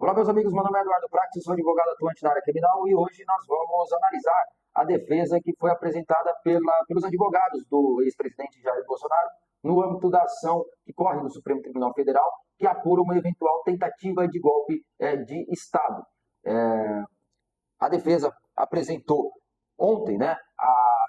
Olá, meus amigos, meu nome é Eduardo Praxis, sou advogado atuante na área criminal e hoje nós vamos analisar a defesa que foi apresentada pelos advogados do ex-presidente Jair Bolsonaro no âmbito da ação que corre no Supremo Tribunal Federal, que apura uma eventual tentativa de golpe de Estado. A defesa apresentou ontem,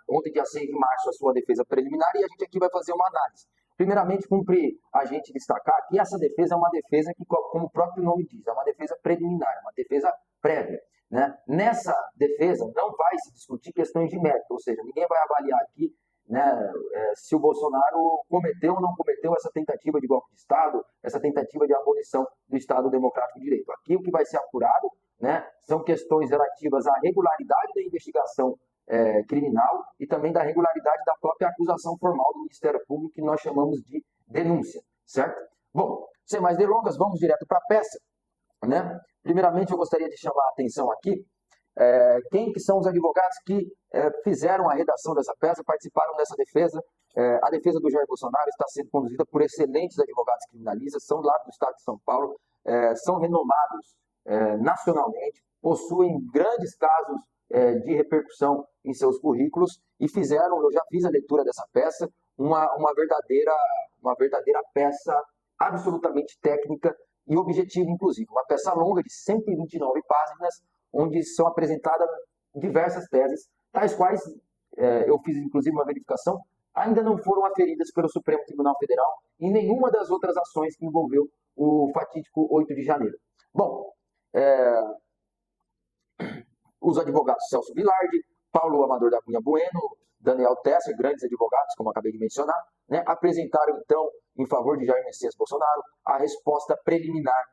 ontem, dia 6 de março, a sua defesa preliminar e a gente aqui vai fazer uma análise. Primeiramente, cumpre a gente destacar que essa defesa é uma defesa que, como o próprio nome diz, é uma defesa preliminar, uma defesa prévia. Né? Nessa defesa não vai se discutir questões de mérito, ou seja, ninguém vai avaliar aqui se o Bolsonaro cometeu ou não cometeu essa tentativa de golpe de Estado, essa tentativa de abolição do Estado Democrático de Direito. Aqui o que vai ser apurado são questões relativas à regularidade da investigação criminal e também da regularidade da própria acusação formal do Ministério Público, que nós chamamos de denúncia, certo? Bom, sem mais delongas, vamos direto para a peça. Primeiramente, eu gostaria de chamar a atenção aqui quem que são os advogados que fizeram a redação dessa peça, participaram dessa defesa. A defesa do Jair Bolsonaro está sendo conduzida por excelentes advogados criminalistas, são lá do estado de São Paulo, são renomados nacionalmente, possuem grandes casos de repercussão em seus currículos e fizeram, eu já fiz a leitura dessa peça, uma verdadeira peça absolutamente técnica e objetiva, inclusive. Uma peça longa de 129 páginas, onde são apresentadas diversas teses, tais quais, eu fiz inclusive uma verificação, ainda não foram aferidas pelo Supremo Tribunal Federal em nenhuma das outras ações que envolveu o fatídico 8 de janeiro. Bom, os advogados Celso Vilardi, Paulo Amador da Cunha Bueno, Daniel Tesser, grandes advogados, como acabei de mencionar, apresentaram, então, em favor de Jair Messias Bolsonaro, a resposta preliminar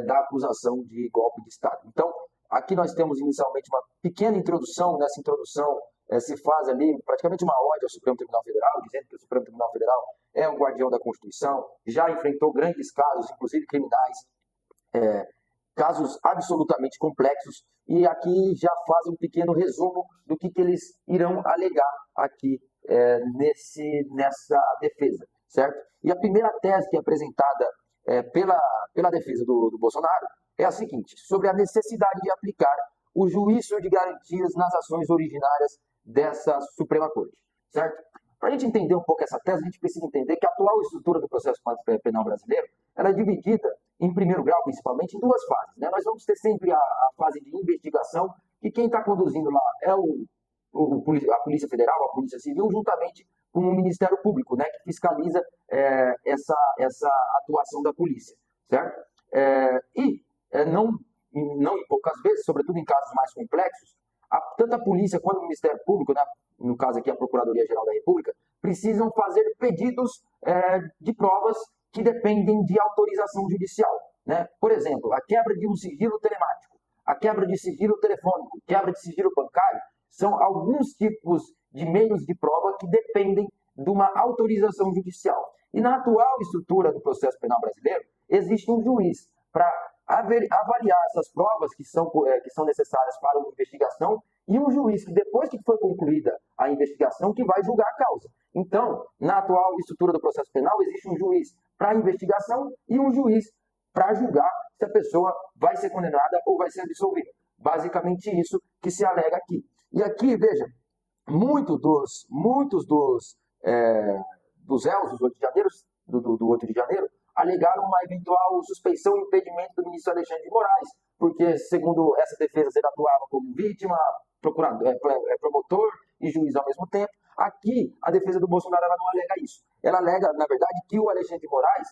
da acusação de golpe de Estado. Então, aqui nós temos inicialmente uma pequena introdução. Nessa introdução se faz ali praticamente uma ode ao Supremo Tribunal Federal, dizendo que o Supremo Tribunal Federal é o guardião da Constituição, já enfrentou grandes casos, inclusive criminais, casos absolutamente complexos, e aqui já faz um pequeno resumo do que eles irão alegar aqui nessa defesa, certo? E a primeira tese que é apresentada pela defesa do Bolsonaro é a seguinte: sobre a necessidade de aplicar o juízo de garantias nas ações originárias dessa Suprema Corte, certo? Para a gente entender um pouco essa tese, a gente precisa entender que a atual estrutura do processo penal brasileiro ela é dividida, em primeiro grau, principalmente, em duas fases. Nós vamos ter sempre a fase de investigação, que quem está conduzindo lá é a Polícia Federal, a Polícia Civil, juntamente com o Ministério Público, que fiscaliza essa atuação da polícia, certo? Não em poucas vezes, sobretudo em casos mais complexos, tanto a polícia quanto o Ministério Público, no caso aqui a Procuradoria-Geral da República, precisam fazer pedidos de provas que dependem de autorização judicial. Por exemplo, a quebra de um sigilo telemático, a quebra de sigilo telefônico, quebra de sigilo bancário, são alguns tipos de meios de prova que dependem de uma autorização judicial. E na atual estrutura do processo penal brasileiro, existe um juiz para avaliar essas provas que são necessárias para uma investigação e um juiz que, depois que foi concluída a investigação, que vai julgar a causa. Então, na atual estrutura do processo penal, existe um juiz para a investigação e um juiz para julgar se a pessoa vai ser condenada ou vai ser absolvida. Basicamente isso que se alega aqui. E aqui, veja, muitos dos réus do 8 de janeiro, do 8 de janeiro, alegaram uma eventual suspeição e impedimento do ministro Alexandre de Moraes, porque, segundo essa defesa, ele atuava como vítima, promotor e juiz ao mesmo tempo. Aqui, a defesa do Bolsonaro ela não alega isso. Ela alega, na verdade, que o Alexandre de Moraes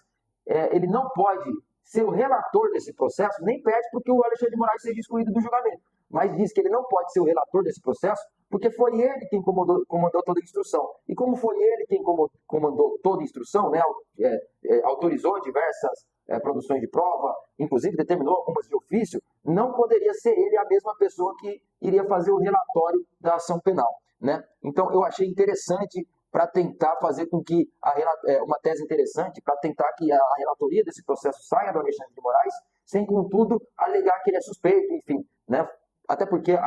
ele não pode ser o relator desse processo, nem pede porque o Alexandre de Moraes seja excluído do julgamento, mas diz que ele não pode ser o relator desse processo porque foi ele quem comandou toda a instrução. E como foi ele quem comandou toda a instrução, autorizou diversas produções de prova, inclusive determinou algumas de ofício, não poderia ser ele a mesma pessoa que iria fazer o relatório da ação penal. Então, eu achei interessante para tentar fazer com que uma tese interessante, para tentar que a relatoria desse processo saia do Alexandre de Moraes, sem, contudo, alegar que ele é suspeito, enfim, até porque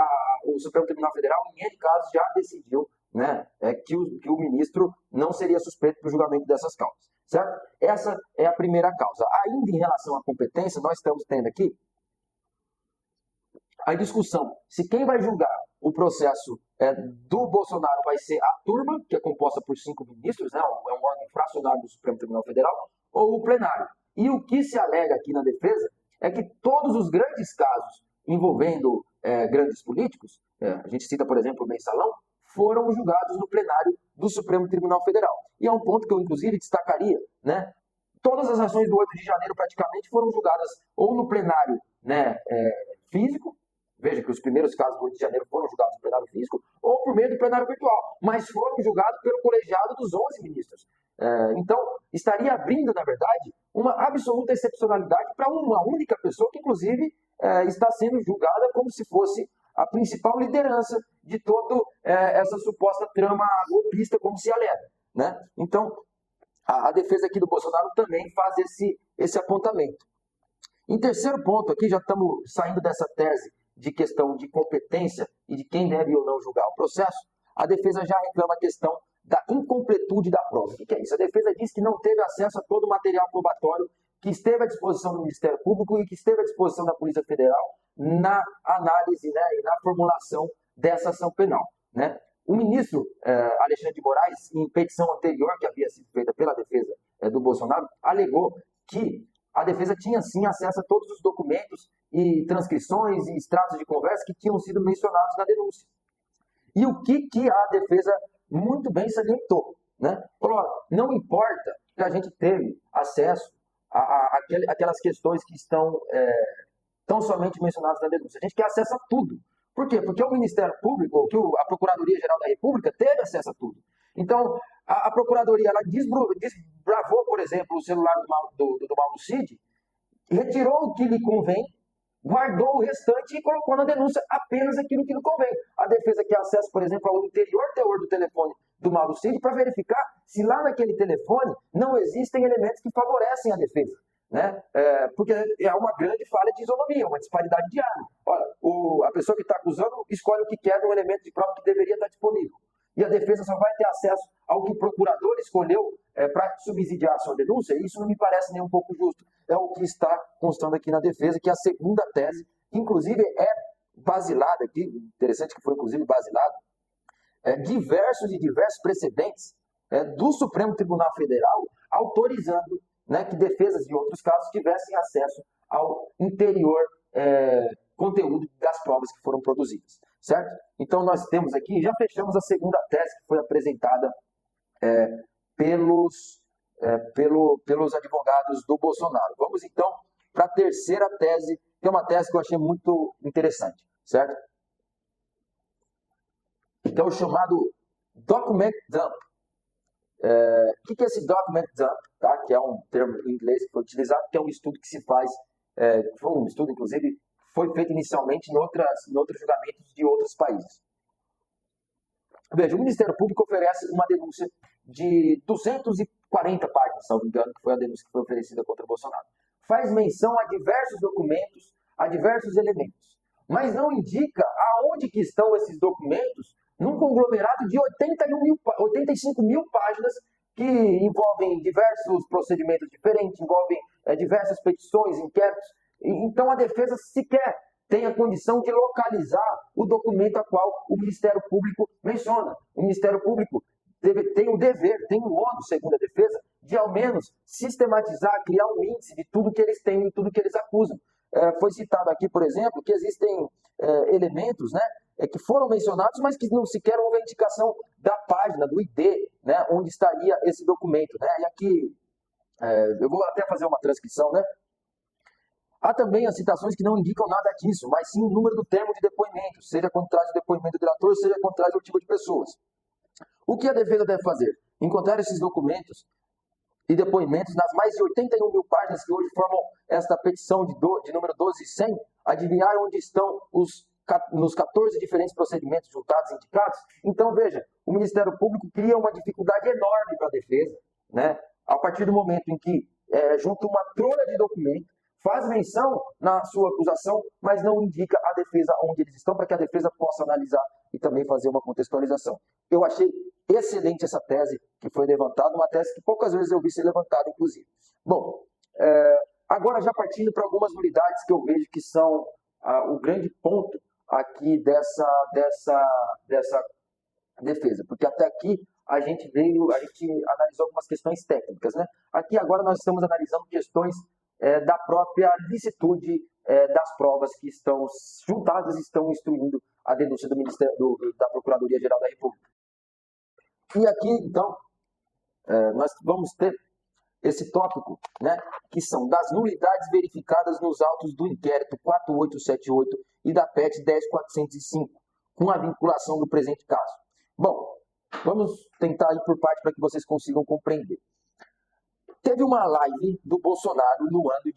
o Supremo Tribunal Federal, em N casos, já decidiu que o ministro não seria suspeito para o julgamento dessas causas, certo? Essa é a primeira causa. Ainda em relação à competência, nós estamos tendo aqui a discussão se quem vai julgar o processo do Bolsonaro vai ser a turma, que é composta por 5 ministros, né, é um órgão fracionário do Supremo Tribunal Federal, ou o plenário. E o que se alega aqui na defesa é que todos os grandes casos envolvendo grandes políticos, a gente cita, por exemplo, o Mensalão, foram julgados no plenário do Supremo Tribunal Federal. E é um ponto que eu, inclusive, destacaria, né? Todas as ações do 8 de janeiro, praticamente, foram julgadas ou no plenário, né, físico, veja que os primeiros casos do 8 de janeiro foram julgados no plenário físico, ou por meio do plenário virtual, mas foram julgados pelo colegiado dos 11 ministros. Então, estaria abrindo, na verdade, uma absoluta excepcionalidade para uma única pessoa que, inclusive, está sendo julgada como se fosse a principal liderança de toda essa suposta trama golpista, como se alega, né? Então, a defesa aqui do Bolsonaro também faz esse apontamento. Em terceiro ponto, aqui já estamos saindo dessa tese de questão de competência e de quem deve ou não julgar o processo, a defesa já reclama a questão da incompletude da prova. O que é isso? A defesa diz que não teve acesso a todo o material probatório que esteve à disposição do Ministério Público e que esteve à disposição da Polícia Federal na análise, né, e na formulação dessa ação penal, né? O ministro Alexandre de Moraes, em petição anterior que havia sido feita pela defesa do Bolsonaro, alegou que a defesa tinha sim acesso a todos os documentos e transcrições e extratos de conversa que tinham sido mencionados na denúncia. E o que a defesa muito bem salientou, né? Falou, não importa que a gente teve acesso aquelas questões que estão tão somente mencionadas na denúncia. A gente quer acesso a tudo. Por quê? Porque o Ministério Público, que a Procuradoria-Geral da República teve acesso a tudo. Então, a Procuradoria ela desbravou, por exemplo, o celular do Mauro Cid, retirou o que lhe convém, guardou o restante e colocou na denúncia apenas aquilo que lhe convém. A defesa quer acesso, por exemplo, ao interior teor do telefone do Mauro Cid para verificar se lá naquele telefone não existem elementos que favorecem a defesa, né? Porque é uma grande falha de isonomia, uma disparidade de arma. Olha, a pessoa que está acusando escolhe o que quer de um elemento de prova que deveria estar disponível. E a defesa só vai ter acesso ao que o procurador escolheu para subsidiar a sua denúncia, e isso não me parece nem um pouco justo. É o que está constando aqui na defesa, que é a segunda tese, que inclusive é basilada aqui, interessante que foi inclusive basilado, diversos precedentes do Supremo Tribunal Federal autorizando, né, que defesas de outros casos tivessem acesso ao interior conteúdo das provas que foram produzidas, certo? Então nós temos aqui, já fechamos a segunda tese que foi apresentada pelos advogados do Bolsonaro. Vamos então para a terceira tese, que é uma tese que eu achei muito interessante, certo? Que é o chamado document dump. O que é esse document dump? Tá? Que é um termo em inglês que foi utilizado, que é um estudo que se faz, foi um estudo, inclusive, foi feito inicialmente em outros julgamentos de outros países. Veja, o Ministério Público oferece uma denúncia de 240 páginas, se não me engano, que foi a denúncia que foi oferecida contra o Bolsonaro. Faz menção a diversos documentos, a diversos elementos, mas não indica aonde que estão esses documentos num conglomerado de 85 mil páginas que envolvem diversos procedimentos diferentes, envolvem diversas petições, inquéritos. Então a defesa sequer tem a condição de localizar o documento a qual o Ministério Público menciona. O Ministério Público tem o dever, tem o ônus, segundo a defesa, de ao menos sistematizar, criar um índice de tudo que eles têm e tudo que eles acusam. Foi citado aqui, por exemplo, que existem elementos, né, que foram mencionados, mas que não sequer houve a indicação da página, do ID, né, onde estaria esse documento, né? E aqui, eu vou até fazer uma transcrição, né? Há também as citações que não indicam nada disso, mas sim o número do termo de depoimento, seja quando traz o depoimento do delator, seja quando traz o tipo de pessoas. O que a defesa deve fazer? Encontrar esses documentos e depoimentos nas mais de 81 mil páginas que hoje formam esta petição de número 12.100, adivinhar onde estão nos 14 diferentes procedimentos juntados e indicados. Então, veja, o Ministério Público cria uma dificuldade enorme para a defesa, né? A partir do momento em que junta uma trolha de documentos, faz menção na sua acusação, mas não indica a defesa onde eles estão, para que a defesa possa analisar e também fazer uma contextualização. Eu achei excelente essa tese que foi levantada, uma tese que poucas vezes eu vi ser levantada, inclusive. Bom, agora já partindo para algumas unidades que eu vejo que são o grande ponto aqui dessa defesa, porque até aqui a gente analisou algumas questões técnicas, né? Aqui agora nós estamos analisando questões da própria licitude das provas que estão juntadas e estão instruindo a denúncia do Ministério da Procuradoria-Geral da República. E aqui, então, nós vamos ter esse tópico, né, que são das nulidades verificadas nos autos do inquérito 4878 e da PET 10405, com a vinculação do presente caso. Bom, vamos tentar ir por parte para que vocês consigam compreender. Teve uma live do Bolsonaro no ano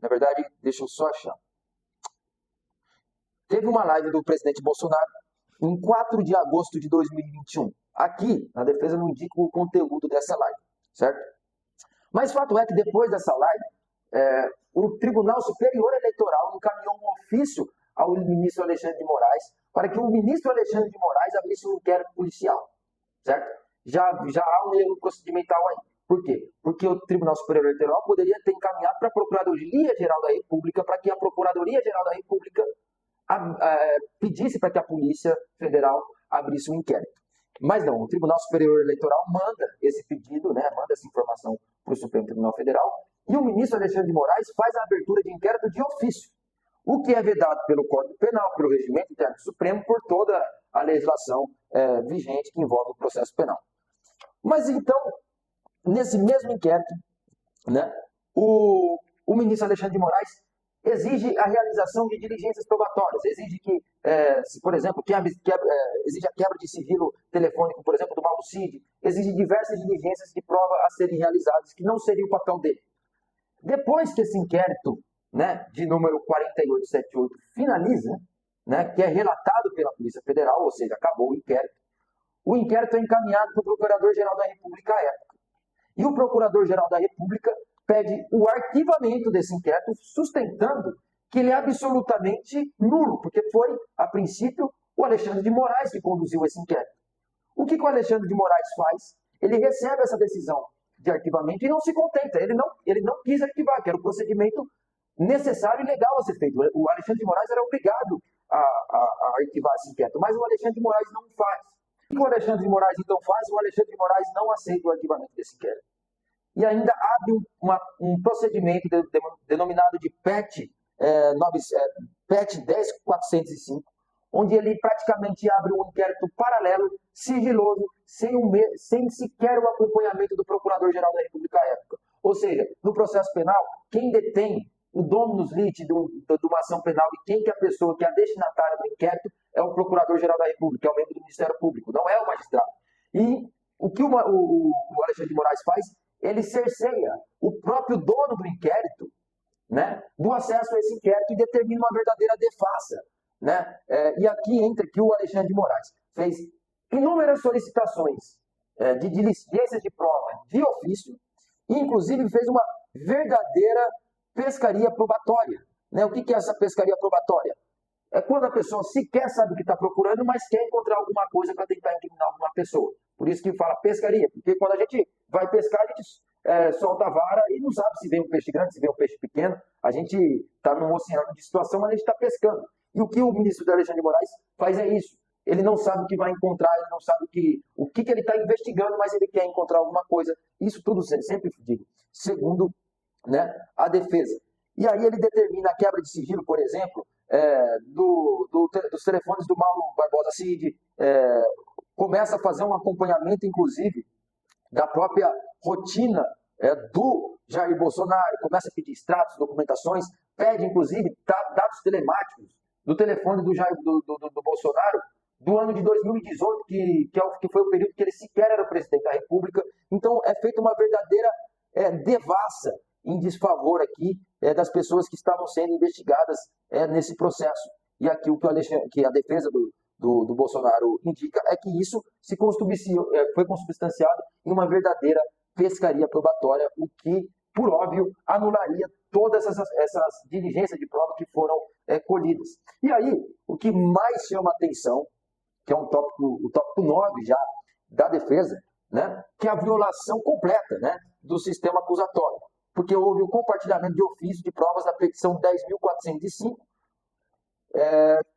na verdade, deixa eu só achar. Teve uma live do presidente Bolsonaro em 4 de agosto de 2021. Aqui, na defesa não indica o conteúdo dessa live, certo? Mas fato é que depois dessa live, o Tribunal Superior Eleitoral encaminhou um ofício ao ministro Alexandre de Moraes para que o ministro Alexandre de Moraes abrisse um inquérito policial, certo? Já há um erro procedimental aí. Por quê? Porque o Tribunal Superior Eleitoral poderia ter encaminhado para a Procuradoria-Geral da República para que a Procuradoria-Geral da República pedisse para que a Polícia Federal abrisse um inquérito. Mas não, o Tribunal Superior Eleitoral manda esse pedido, né, manda essa informação para o Supremo Tribunal Federal, e o ministro Alexandre de Moraes faz a abertura de inquérito de ofício, o que é vedado pelo Código Penal, pelo Regimento Interno do Supremo, por toda a legislação vigente que envolve o processo penal. Mas então, nesse mesmo inquérito, né, o ministro Alexandre de Moraes exige a realização de diligências probatórias, exige que, por exemplo, exige a quebra de sigilo telefônico, por exemplo, do Mauro Cid, exige diversas diligências de prova a serem realizadas, que não seria o papel dele. Depois que esse inquérito, né, de número 4878 finaliza, né, que é relatado pela Polícia Federal, ou seja, acabou o inquérito é encaminhado para o Procurador-Geral da República à época. E o Procurador-Geral da República pede o arquivamento desse inquérito, sustentando que ele é absolutamente nulo, porque foi, a princípio, o Alexandre de Moraes que conduziu esse inquérito. O que o Alexandre de Moraes faz? Ele recebe essa decisão de arquivamento e não se contenta. Ele não quis arquivar, que era o procedimento necessário e legal a ser feito. O Alexandre de Moraes era obrigado a arquivar esse inquérito, mas o Alexandre de Moraes não faz. O que o Alexandre de Moraes então faz? O Alexandre de Moraes não aceita o arquivamento desse inquérito. E ainda abre um procedimento denominado de PET 10405, onde ele praticamente abre um inquérito paralelo, sigiloso, sem sequer o acompanhamento do Procurador-Geral da República à época. Ou seja, no processo penal, quem detém o dominus liti de uma ação penal e quem que é a pessoa que é a destinatária do inquérito é o Procurador-Geral da República, é o membro do Ministério Público, não é o magistrado. E o que o Alexandre de Moraes faz? Ele cerceia o próprio dono do inquérito, né, do acesso a esse inquérito e determina uma verdadeira defasa, né? E aqui entra que o Alexandre de Moraes fez inúmeras solicitações de diligências de prova de ofício e, inclusive, fez uma verdadeira pescaria probatória. Né? O que é essa pescaria probatória? É quando a pessoa sequer sabe o que está procurando, mas quer encontrar alguma coisa para tentar incriminar alguma pessoa. Por isso que fala pescaria, porque quando a gente vai pescar, a gente solta a vara e não sabe se vem um peixe grande, se vem um peixe pequeno. A gente está num oceano de situação, mas a gente está pescando. E o que o ministro Alexandre de Moraes faz é isso. Ele não sabe o que vai encontrar, ele não sabe o que ele está investigando, mas ele quer encontrar alguma coisa. Isso tudo, sempre digo, segundo, né, a defesa. E aí ele determina a quebra de sigilo, por exemplo, dos telefones do Mauro Barbosa Cid, começa a fazer um acompanhamento, inclusive, da própria rotina do Jair Bolsonaro, começa a pedir extratos, documentações, pede, inclusive, dados telemáticos do telefone do Bolsonaro do ano de 2018, que foi o período que ele sequer era o presidente da República. Então, é feita uma verdadeira devassa em desfavor aqui das pessoas que estavam sendo investigadas nesse processo. E aqui o que a defesa do Bolsonaro indica é que isso foi consubstanciado em uma verdadeira pescaria probatória, o que, por óbvio, anularia todas essas diligências de prova que foram colhidas. E aí, o que mais chama atenção, que é o tópico 9 já da defesa, né, que é a violação completa, né, do sistema acusatório. porque houve o compartilhamento de ofício de provas da petição 10.405,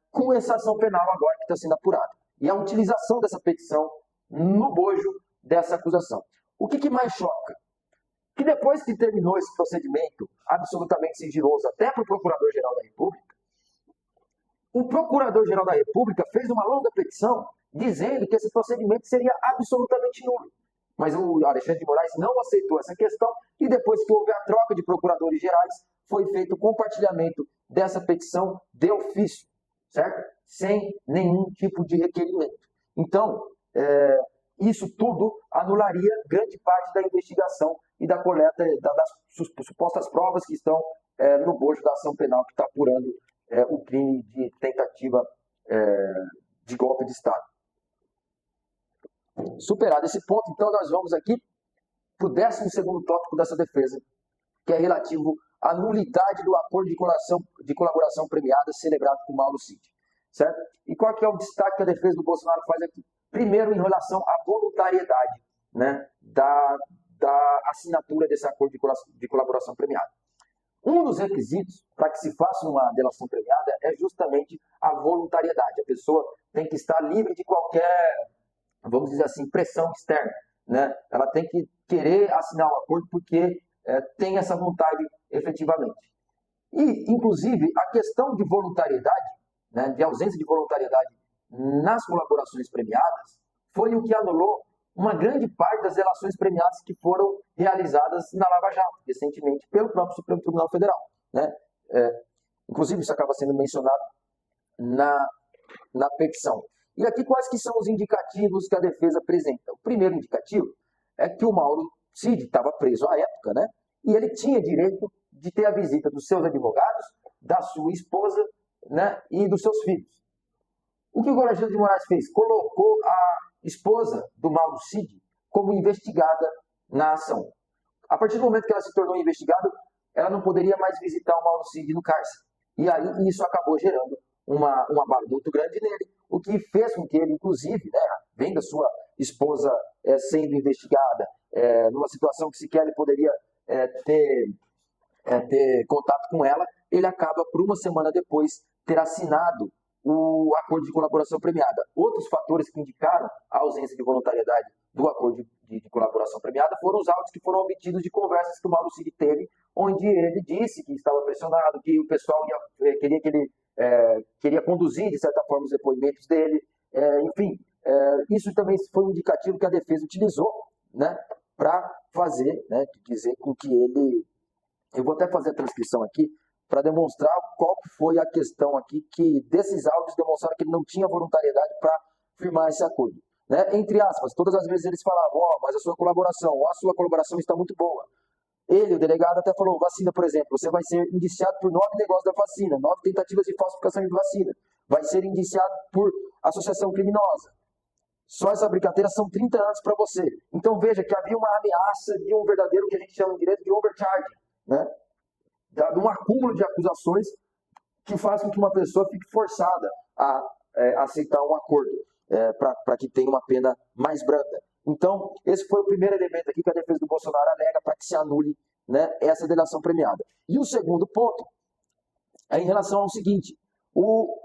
com essa ação penal agora que está sendo apurada. E a utilização dessa petição no bojo dessa acusação. O que mais choca? Que depois que terminou esse procedimento absolutamente sigiloso até para o Procurador-Geral da República, o Procurador-Geral da República fez uma longa petição dizendo que esse procedimento seria absolutamente nulo. Mas o Alexandre de Moraes não aceitou essa questão e depois que houve a troca de procuradores gerais, foi feito o compartilhamento dessa petição de ofício, certo? Sem nenhum tipo de requerimento. Então, isso tudo anularia grande parte da investigação e da coleta das supostas provas que estão no bojo da ação penal que está apurando o crime de tentativa de golpe de Estado. Superado esse ponto, então nós vamos aqui para o 12º tópico dessa defesa, que é relativo à nulidade do acordo de colaboração premiada celebrado com Mauro Cid, certo? E qual que é o destaque que a defesa do Bolsonaro faz aqui? Primeiro, em relação à voluntariedade, né, da assinatura desse acordo de colaboração premiada. Um dos requisitos para que se faça uma delação premiada é justamente a voluntariedade. A pessoa tem que estar livre de qualquer, vamos dizer assim, pressão externa, né? Ela tem que querer assinar o acordo porque tem essa vontade efetivamente. E, inclusive, a questão de voluntariedade, né, de ausência de voluntariedade nas colaborações premiadas, foi o que anulou uma grande parte das delações premiadas que foram realizadas na Lava Jato, recentemente, pelo próprio Supremo Tribunal Federal, né? Inclusive, isso acaba sendo mencionado na petição. E aqui quais que são os indicativos que a defesa apresenta? O primeiro indicativo é que o Mauro Cid estava preso à época, né? E ele tinha direito de ter a visita dos seus advogados, da sua esposa, né, e dos seus filhos. O que o Alexandre de Moraes fez? Colocou a esposa do Mauro Cid como investigada na ação. A partir do momento que ela se tornou investigada, ela não poderia mais visitar o Mauro Cid no cárcere. E aí isso acabou gerando um abalo muito grande nele, o que fez com que ele, inclusive, né, vendo a sua esposa sendo investigada, numa situação que sequer ele poderia ter contato com ela, ele acaba, por uma semana depois, ter assinado o acordo de colaboração premiada. Outros fatores que indicaram a ausência de voluntariedade do acordo de colaboração premiada foram os autos que foram obtidos de conversas que o Mauro Cid teve, onde ele disse que estava pressionado, que o pessoal queria que ele queria conduzir, de certa forma, os depoimentos dele. Enfim, isso também foi um indicativo que a defesa utilizou, né, para fazer, né, dizer com que ele... Eu vou até fazer a transcrição aqui, para demonstrar qual foi a questão aqui que desses áudios demonstraram que ele não tinha voluntariedade para firmar esse acordo. Né? Entre aspas, todas as vezes eles falavam, mas a sua colaboração está muito boa. Ele, o delegado, até falou, vacina, por exemplo, você vai ser indiciado por 9 negócios da vacina, 9 tentativas de falsificação de vacina, vai ser indiciado por associação criminosa. Só essa brincadeira são 30 anos para você. Então veja que havia uma ameaça de um verdadeiro, que a gente chama em direito de overcharging, né? De um acúmulo de acusações que faz com que uma pessoa fique forçada a aceitar um acordo para que tenha uma pena mais branda. Então, esse foi o primeiro elemento aqui que a defesa do Bolsonaro alega para que se anule, né, essa delação premiada. E o segundo ponto é em relação ao seguinte: o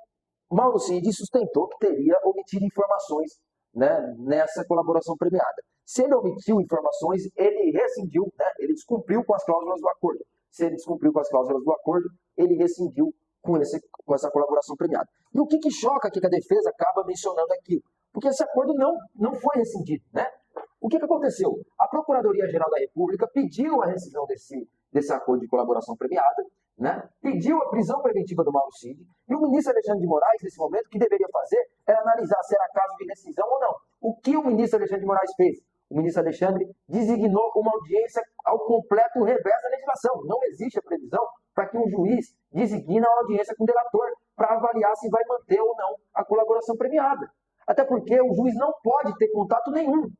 Mauro Cid sustentou que teria omitido informações, né, nessa colaboração premiada. Se ele omitiu informações, ele rescindiu, né, ele descumpriu com as cláusulas do acordo. Se ele descumpriu com as cláusulas do acordo, ele rescindiu com essa colaboração premiada. E o que choca aqui que a defesa acaba mencionando aqui? Porque esse acordo não foi rescindido, né? O que aconteceu? A Procuradoria-Geral da República pediu a rescisão desse acordo de colaboração premiada, né? Pediu a prisão preventiva do Mauro Cid, e o ministro Alexandre de Moraes, nesse momento, o que deveria fazer era analisar se era caso de rescisão ou não. O que o ministro Alexandre de Moraes fez? O ministro Alexandre designou uma audiência ao completo revés da legislação. Não existe a previsão para que um juiz designe uma audiência com o delator para avaliar se vai manter ou não a colaboração premiada. Até porque o juiz não pode ter contato nenhum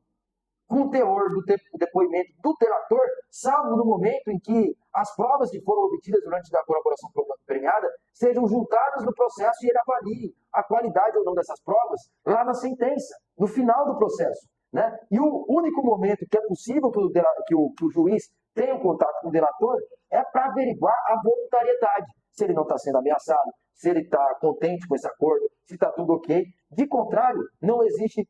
com o teor do depoimento do delator, salvo no momento em que as provas que foram obtidas durante a colaboração premiada sejam juntadas no processo e ele avalie a qualidade ou não dessas provas lá na sentença, no final do processo. Né? E o único momento que é possível que o juiz tem um contato com o delator, é para averiguar a voluntariedade, se ele não está sendo ameaçado, se ele está contente com esse acordo, se está tudo ok. De contrário, não existe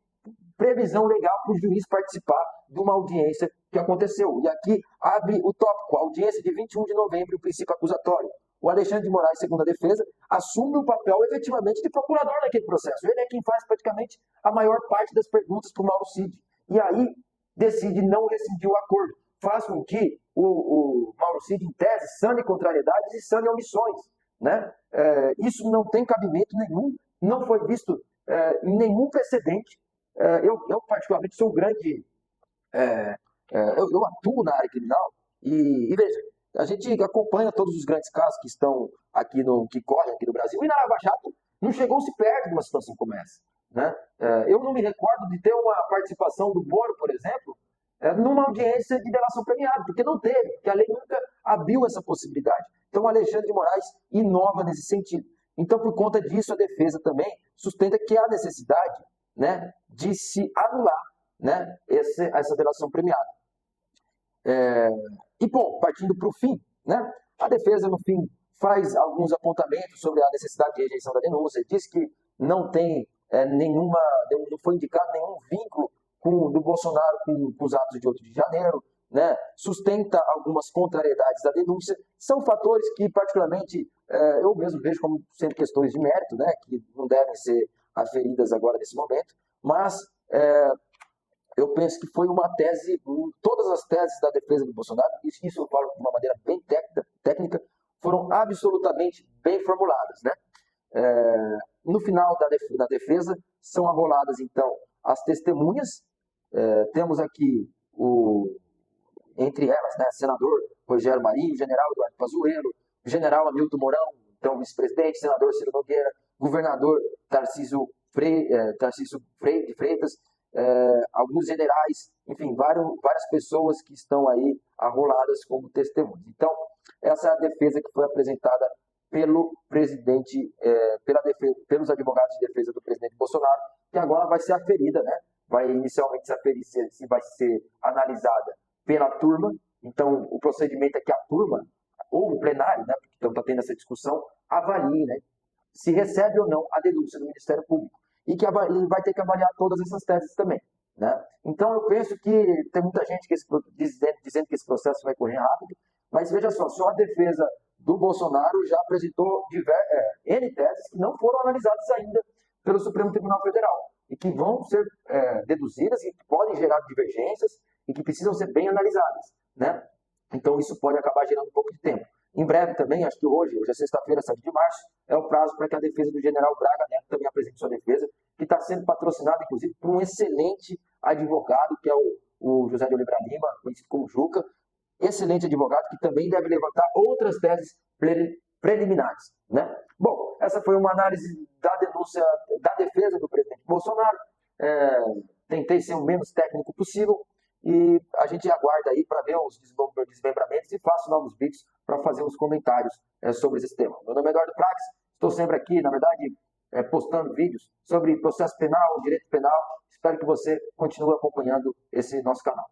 previsão legal para o juiz participar de uma audiência que aconteceu. E aqui abre o tópico, a audiência de 21 de novembro, o princípio acusatório. O Alexandre de Moraes, segundo a defesa, assume o papel efetivamente de procurador naquele processo. Ele é quem faz praticamente a maior parte das perguntas para o Mauro Cid. E aí decide não rescindir o acordo. Faz com que o Mauro Cid, em tese, sane contrariedades e sane omissões. Né? Isso não tem cabimento nenhum, não foi visto em nenhum precedente. Eu particularmente, sou um grande... eu atuo na área criminal e veja, a gente acompanha todos os grandes casos que estão aqui que correm aqui no Brasil, e na Lava Jato não chegou-se perto de uma situação como essa. Né? Eu não me recordo de ter uma participação do Moro, por exemplo, numa audiência de delação premiada, porque não teve, porque a lei nunca abriu essa possibilidade. Então o Alexandre de Moraes inova nesse sentido. Então, por conta disso, a defesa também sustenta que há necessidade, né, de se anular, né, essa delação premiada. E, bom, partindo para o fim, né, a defesa, no fim, faz alguns apontamentos sobre a necessidade de rejeição da denúncia, diz que não tem não foi indicado nenhum vínculo do Bolsonaro com os atos de 8 de janeiro, né, sustenta algumas contrariedades da denúncia. São fatores que, particularmente, eu mesmo vejo como sendo questões de mérito, né, que não devem ser aferidas agora nesse momento, mas eu penso que foi uma tese, todas as teses da defesa do Bolsonaro, isso eu falo de uma maneira bem técnica, foram absolutamente bem formuladas. Né? No final da defesa, são arroladas, então, as testemunhas. Temos aqui, entre elas, né, senador Rogério Marinho, general Eduardo Pazuello, general Hamilton Mourão, então vice-presidente, senador Ciro Nogueira, governador Tarcísio de Freitas, alguns generais, enfim, várias pessoas que estão aí arroladas como testemunhas. Então, essa é a defesa que foi apresentada pelo presidente, pelos advogados de defesa do presidente Bolsonaro, que agora vai ser aferida, né? Vai inicialmente se aferir se vai ser analisada pela turma. Então, o procedimento é que a turma, ou o plenário, né, porque então está tendo essa discussão, avalie, né, se recebe ou não a denúncia do Ministério Público. E que vai ter que avaliar todas essas teses também. Né? Então, eu penso que tem muita gente dizendo que esse processo vai correr rápido, mas veja só a defesa do Bolsonaro já apresentou N teses que não foram analisadas ainda pelo Supremo Tribunal Federal e que vão ser deduzidas e que podem gerar divergências e que precisam ser bem analisadas. Né? Então, isso pode acabar gerando um pouco de tempo. Em breve também, acho que hoje é sexta-feira, 7 de março, é o prazo para que a defesa do general Braga Neto também apresente sua defesa, que está sendo patrocinada, inclusive, por um excelente advogado, que é o José de Oliveira Lima, conhecido como Juca, excelente advogado, que também deve levantar outras teses preliminares. Né? Bom, essa foi uma análise da denúncia da defesa do presidente Bolsonaro. Tentei ser o menos técnico possível e a gente aguarda aí para ver os desmembramentos e faço novos vídeos para fazer os comentários sobre esse tema. Meu nome é Eduardo Prax, estou sempre aqui, na verdade, postando vídeos sobre processo penal, direito penal. Espero que você continue acompanhando esse nosso canal.